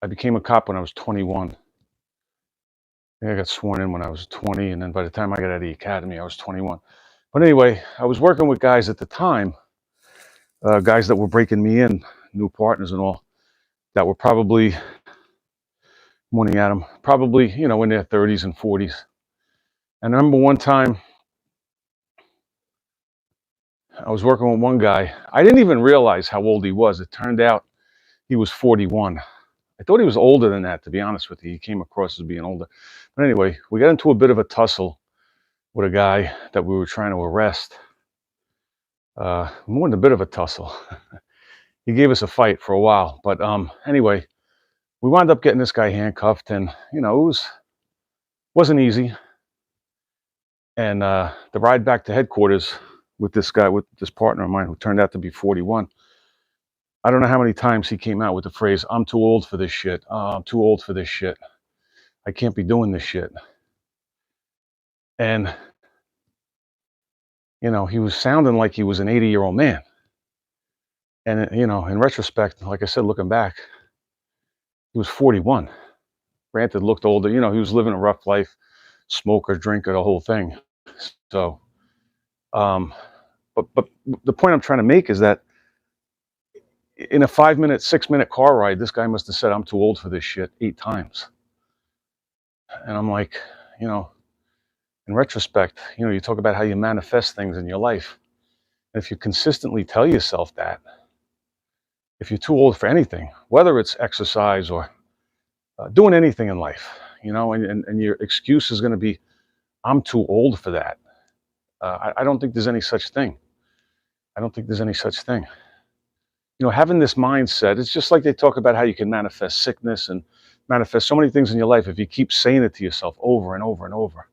I became a cop when I was 21. I got sworn in when I was 20, and then by the time I got out of the academy, I was 21. But anyway, I was working with guys at the time, guys that were breaking me in, new partners and all, that were probably, pointing at them, probably, in their 30s and 40s. And I remember one time, I was working with one guy. I didn't even realize how old he was. It turned out he was 41. I thought he was older than that, to be honest with you. He came across as being older. But anyway, we got into a bit of a tussle with a guy that we were trying to arrest. More than a bit of a tussle. He gave us a fight for a while. But anyway, we wound up getting this guy handcuffed, and it wasn't easy. And the ride back to headquarters with this guy, with this partner of mine who turned out to be 41, I don't know how many times he came out with the phrase, "I'm too old for this shit. Oh, I'm too old for this shit. I can't be doing this shit." And, he was sounding like he was an 80-year-old man. And, in retrospect, like I said, looking back, he was 41. Granted, looked older. He was living a rough life, smoker, drinker, the whole thing. So, but the point I'm trying to make is that in a 5-minute, 6-minute car ride, this guy must have said, "I'm too old for this shit" 8 times. And I'm like, in retrospect, you talk about how you manifest things in your life. And if you consistently tell yourself that, if you're too old for anything, whether it's exercise or doing anything in life, and your excuse is going to be, "I'm too old for that." I don't think there's any such thing. I don't think there's any such thing. Having this mindset, it's just like they talk about how you can manifest sickness and manifest so many things in your life if you keep saying it to yourself over and over and over.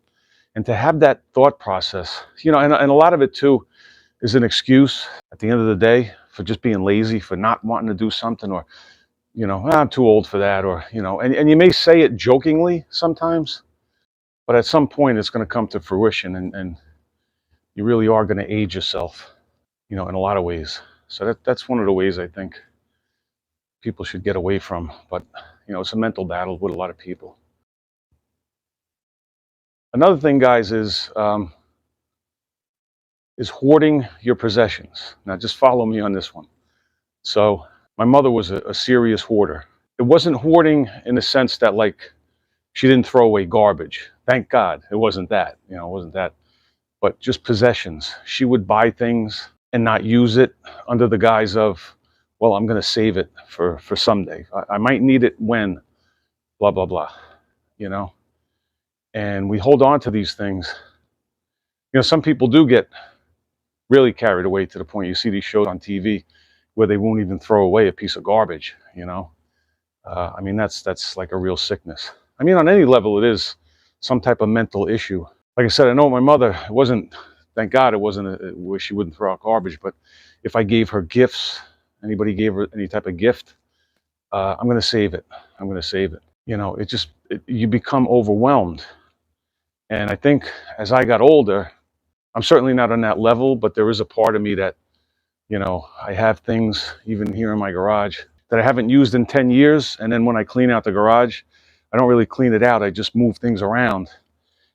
And to have that thought process, and a lot of it too is an excuse at the end of the day for just being lazy, for not wanting to do something, or, "I'm too old for that," or, and you may say it jokingly sometimes, but at some point it's going to come to fruition, and you really are going to age yourself, in a lot of ways. So that's one of the ways I think people should get away from. But, it's a mental battle with a lot of people. Another thing, guys, is hoarding your possessions. Now, just follow me on this one. So my mother was a serious hoarder. It wasn't hoarding in the sense that, like, she didn't throw away garbage. Thank God it wasn't that. It wasn't that. But just possessions. She would buy things and not use it under the guise of, well, I'm going to save it for someday. I might need it when, blah, blah, blah, And we hold on to these things. Some people do get really carried away to the point you see these shows on TV where they won't even throw away a piece of garbage, that's like a real sickness. On any level, it is some type of mental issue. Like I said, I know my mother, it wasn't, thank God it wasn't where she wouldn't throw out garbage, but if I gave her gifts, anybody gave her any type of gift, I'm going to save it. I'm going to save it. You become overwhelmed. And I think as I got older, I'm certainly not on that level, but there is a part of me that, I have things even here in my garage that I haven't used in 10 years. And then when I clean out the garage, I don't really clean it out. I just move things around.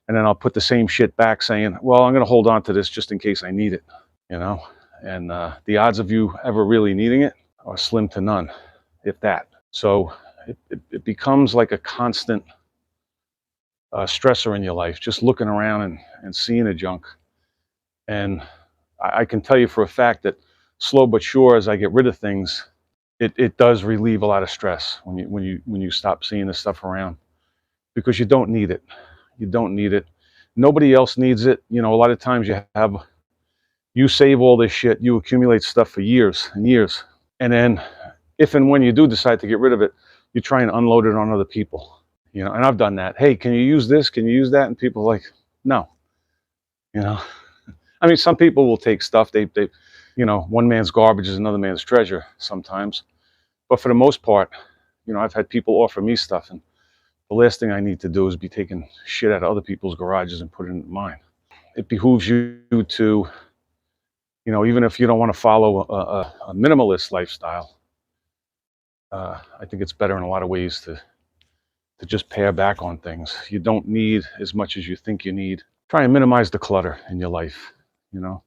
And then I'll put the same shit back saying, well, I'm going to hold on to this just in case I need it, And the odds of you ever really needing it are slim to none, if that. So it becomes like a constant stressor in your life, just looking around and seeing the junk. And I can tell you for a fact that slow but sure, as I get rid of things, it does relieve a lot of stress when you stop seeing this stuff around, because you don't need it. You don't need it. Nobody else needs it. A lot of times you save all this shit, you accumulate stuff for years and years, and then if and when you do decide to get rid of it, you try and unload it on other people. And I've done that. Hey, can you use this? Can you use that? And people are like, no. Some people will take stuff. They one man's garbage is another man's treasure sometimes. But for the most part, I've had people offer me stuff, and the last thing I need to do is be taking shit out of other people's garages and put it in mine. It behooves you to, even if you don't want to follow a minimalist lifestyle, I think it's better in a lot of ways to just pare back on things. You don't need as much as you think you need. Try and minimize the clutter in your life, you know,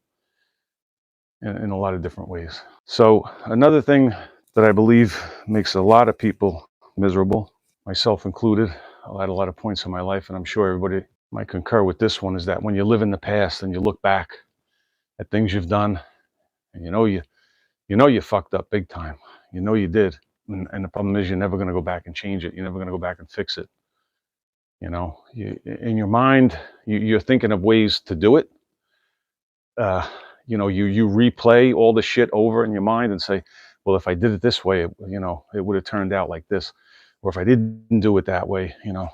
in a lot of different ways. So another thing that I believe makes a lot of people miserable, myself included, I had a lot of points in my life, and I'm sure everybody might concur with this one, is that when you live in the past and you look back at things you've done, and you know you fucked up big time. You know you did. And the problem is you're never going to go back and change it. You're never going to go back and fix it. You know, in your mind, you're thinking of ways to do it. You know, you replay all the shit over in your mind and say, well, if I did it this way, you know, it would have turned out like this. Or if I didn't do it that way, you know,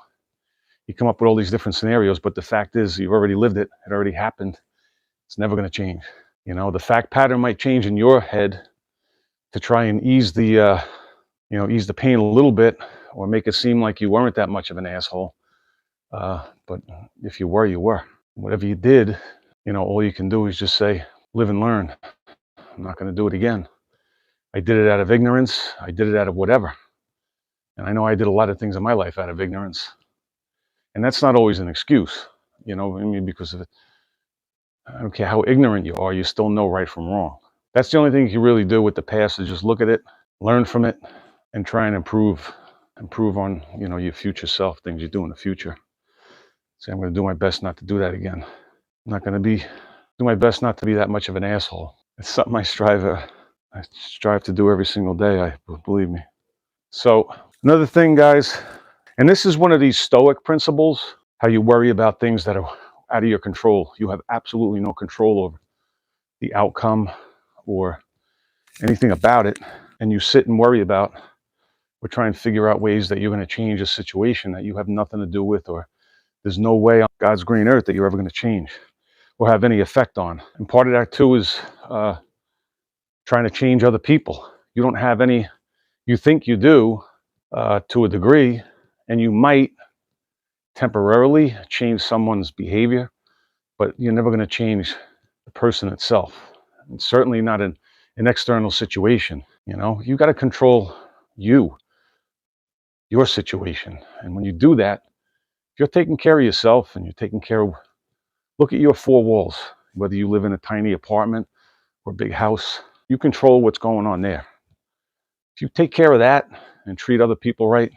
you come up with all these different scenarios. But the fact is, you've already lived it. It already happened. It's never going to change. You know, the fact pattern might change in your head to try and ease the ease the pain a little bit, or make it seem like you weren't that much of an asshole. But if you were, you were. Whatever you did, you know, all you can do is just say, live and learn. I'm not going to do it again. I did it out of ignorance. I did it out of whatever. And I know I did a lot of things in my life out of ignorance. And that's not always an excuse, you know, I mean, because of it. I don't care how ignorant you are, you still know right from wrong. That's the only thing you can really do with the past, is just look at it, learn from it, and try and improve on, you know, your future self, things you do in the future. Say, I'm going to do my best not to do that again. I'm not going to do my best not to be that much of an asshole. It's something I strive to do every single day, believe me. So another thing, guys, and this is one of these Stoic principles, how you worry about things that are out of your control. You have absolutely no control over the outcome or anything about it, and you sit and worry about or try and figure out ways that you're going to change a situation that you have nothing to do with, or there's no way on God's green earth that you're ever going to change or have any effect on. And part of that too is trying to change other people. You don't have any, you think you do to a degree, and you might temporarily change someone's behavior, but you're never going to change the person itself. And certainly not an external situation. You know, you got to control your situation. And when you do that, if you're taking care of yourself and you're taking care of, look at your four walls, whether you live in a tiny apartment or a big house, you control what's going on there. If you take care of that and treat other people right,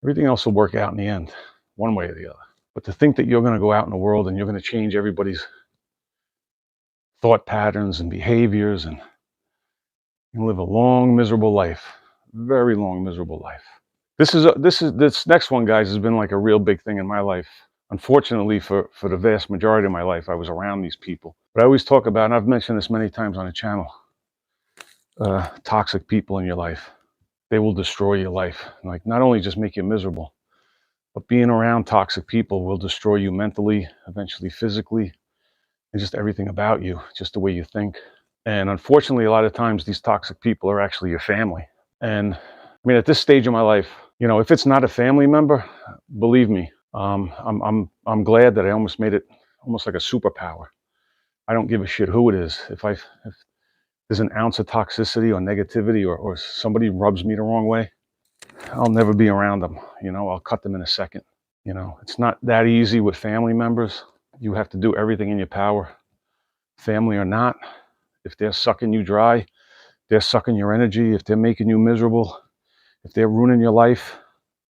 everything else will work out in the end, one way or the other. But to think that you're going to go out in the world and you're going to change everybody's thought patterns and behaviors and live a long, miserable life, very long, miserable life. This next one, guys, has been like a real big thing in my life. Unfortunately, for the vast majority of my life, I was around these people. But I always talk about, and I've mentioned this many times on the channel, toxic people in your life. They will destroy your life. Like, not only just make you miserable, but being around toxic people will destroy you mentally, eventually physically, and just everything about you, just the way you think. And unfortunately, a lot of times these toxic people are actually your family. And I mean, at this stage of my life, you know, if it's not a family member, believe me, I'm glad that I almost made it almost like a superpower. I don't give a shit who it is. If there's an ounce of toxicity or negativity, or somebody rubs me the wrong way, I'll never be around them. You know, I'll cut them in a second. You know, it's not that easy with family members. You have to do everything in your power, family or not. If they're sucking you dry, they're sucking your energy, if they're making you miserable, if they're ruining your life,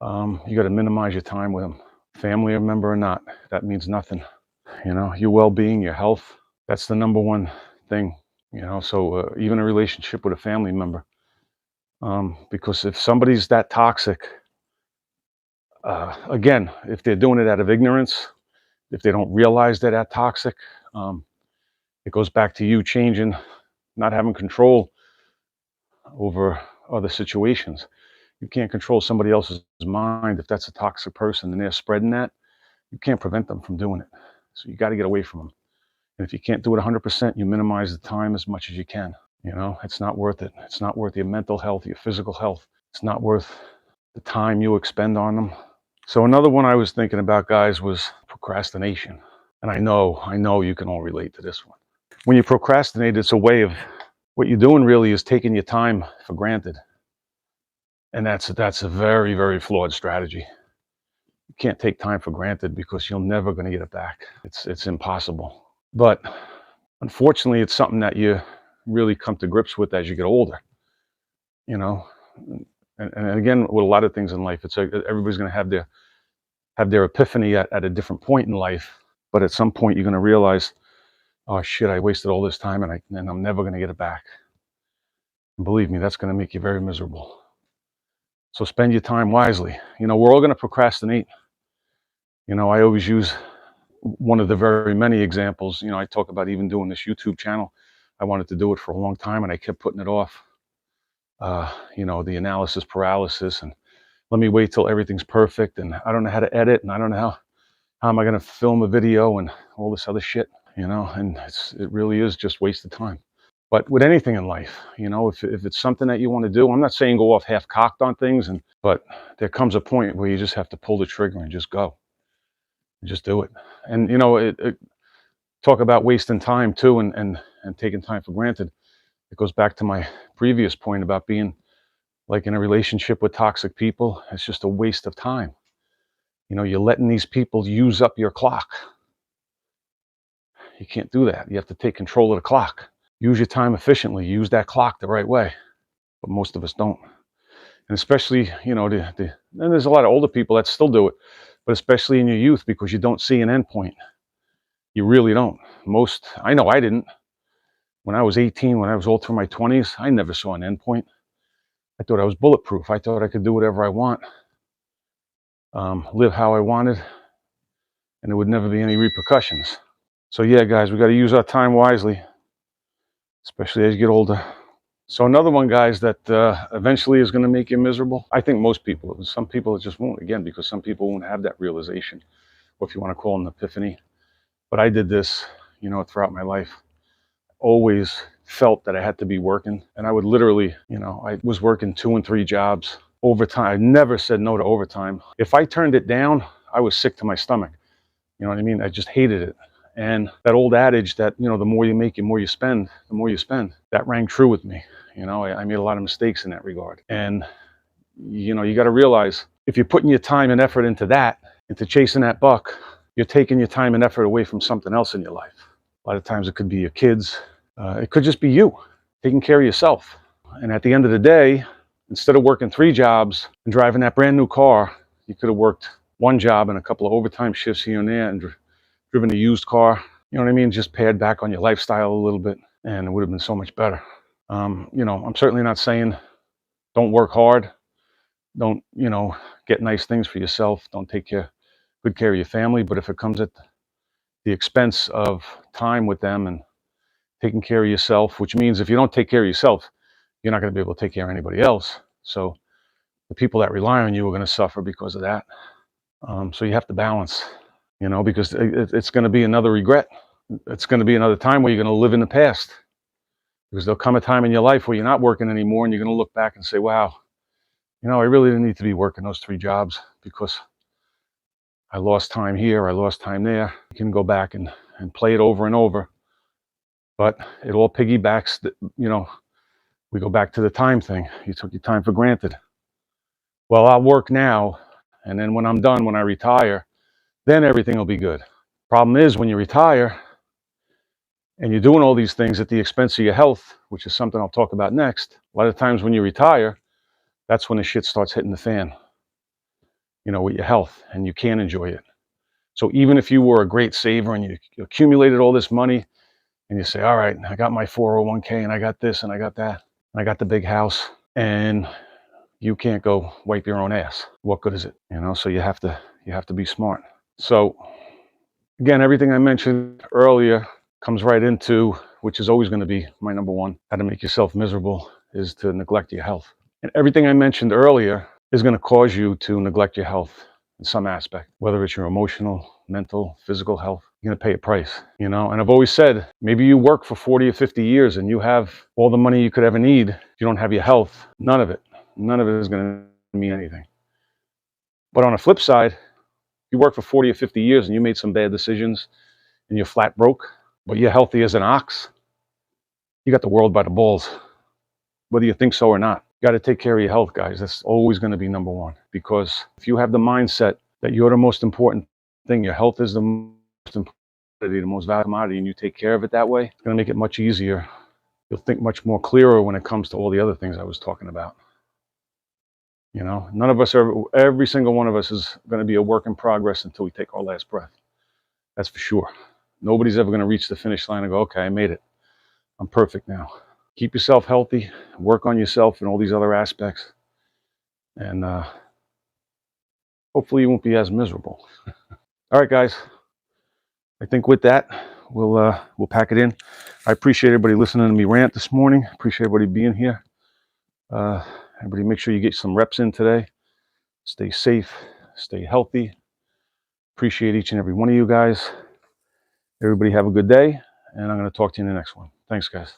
you got to minimize your time with them. Family member or not, that means nothing. You know, your well-being, your health, that's the number one thing. You know, so even a relationship with a family member, because if somebody's that toxic, again, if they're doing it out of ignorance, if they don't realize they're that toxic, it goes back to you changing, not having control over other situations. You can't control somebody else's mind. If that's a toxic person and they're spreading that, you can't prevent them from doing it. So you got to get away from them. And if you can't do it 100%, you minimize the time as much as you can. You know, it's not worth it. It's not worth your mental health, your physical health. It's not worth the time you expend on them. So another one I was thinking about, guys, was procrastination. And I know you can all relate to this one. When you procrastinate, it's a way of, what you're doing really is taking your time for granted. And that's a very, very flawed strategy. You can't take time for granted because you're never going to get it back. It's impossible. But unfortunately, it's something that you really come to grips with as you get older. You know, and again, with a lot of things in life, it's everybody's going to have their epiphany at a different point in life. But at some point, you're going to realize, oh shit, I wasted all this time, and I'm never going to get it back. And believe me, that's going to make you very miserable. So spend your time wisely. You know, we're all going to procrastinate. You know, I always use one of the very many examples. You know, I talk about even doing this YouTube channel. I wanted to do it for a long time, and I kept putting it off. You know, the analysis paralysis, and let me wait till everything's perfect, and I don't know how to edit, and I don't know how am I going to film a video and all this other shit, you know, and it really is just wasted time. But with anything in life, you know, if it's something that you want to do, I'm not saying go off half-cocked on things, but there comes a point where you just have to pull the trigger and just go. Just do it. And, you know, talk about wasting time too, and taking time for granted. It goes back to my previous point about being like in a relationship with toxic people. It's just a waste of time. You know, you're letting these people use up your clock. You can't do that. You have to take control of the clock. Use your time efficiently. Use that clock the right way. But most of us don't. And especially, you know, and there's a lot of older people that still do it, but especially in your youth, because you don't see an end point. You really don't. I know I didn't. When I was 18, when I was all through my 20s, I never saw an end point. I thought I was bulletproof. I thought I could do whatever I want, live how I wanted, and there would never be any repercussions. So yeah, guys, we got to use our time wisely, especially as you get older. So another one, guys, that eventually is going to make you miserable. I think most people, some people it just won't, again, because some people won't have that realization, or if you want to call it an epiphany. But I did this, you know, throughout my life. Always felt that I had to be working, and I would literally, you know, I was working 2 and 3 jobs, overtime. I never said no to overtime. If I turned it down, I was sick to my stomach. You know what I mean? I just hated it. And that old adage that, you know, the more you make, the more you spend, that rang true with me. You know, I made a lot of mistakes in that regard. And, you know, you got to realize if you're putting your time and effort into that, into chasing that buck, you're taking your time and effort away from something else in your life. A lot of times it could be your kids. It could just be you taking care of yourself. And at the end of the day, instead of working 3 jobs and driving that brand new car, you could have worked 1 job and a couple of overtime shifts here and there and driven a used car. You know what I mean? Just pared back on your lifestyle a little bit, and it would have been so much better. You know, I'm certainly not saying don't work hard. Don't, you know, get nice things for yourself. Don't take good care of your family. But if it comes at the expense of time with them and taking care of yourself, which means if you don't take care of yourself, you're not going to be able to take care of anybody else. So the people that rely on you are going to suffer because of that. So you have to balance, you know, because it's going to be another regret. It's going to be another time where you're going to live in the past, because there'll come a time in your life where you're not working anymore and you're going to look back and say, wow, you know, I really didn't need to be working those 3 jobs because I lost time here, I lost time there. You can go back and play it over and over. But it all piggybacks, you know, we go back to the time thing. You took your time for granted. Well, I'll work now, and then when I'm done, when I retire, then everything will be good. Problem is, when you retire and you're doing all these things at the expense of your health, which is something I'll talk about next, a lot of times when you retire, that's when the shit starts hitting the fan, you know, with your health, and you can't enjoy it. So even if you were a great saver and you accumulated all this money, and you say, all right, I got my 401k and I got this and I got that, and I got the big house, and you can't go wipe your own ass. What good is it? You know, so you have to be smart. So again, everything I mentioned earlier comes right into, which is always going to be my number one, how to make yourself miserable, is to neglect your health. And everything I mentioned earlier is going to cause you to neglect your health in some aspect, whether it's your emotional, mental, physical health. You're going to pay a price, you know. And I've always said, maybe you work for 40 or 50 years and you have all the money you could ever need. If you don't have your health, none of it is going to mean anything. But on the flip side, you work for 40 or 50 years and you made some bad decisions and you're flat broke, but you're healthy as an ox, you got the world by the balls, whether you think so or not. got to take care of your health, guys. That's always going to be number one, because if you have the mindset that you're the most important thing, your health is the most important, the most valuable commodity, and you take care of it that way, it's going to make it much easier. You'll think much more clearer when it comes to all the other things I was talking about. You know, none of us are, every single one of us is going to be a work in progress until we take our last breath. That's for sure. Nobody's ever going to reach the finish line and go, okay, I made it. I'm perfect now. Keep yourself healthy, work on yourself and all these other aspects. And hopefully you won't be as miserable. All right, guys. I think with that, we'll pack it in. I appreciate everybody listening to me rant this morning. Appreciate everybody being here. Everybody make sure you get some reps in today. Stay safe, stay healthy. Appreciate each and every one of you guys. Everybody have a good day, and I'm going to talk to you in the next one. Thanks, guys.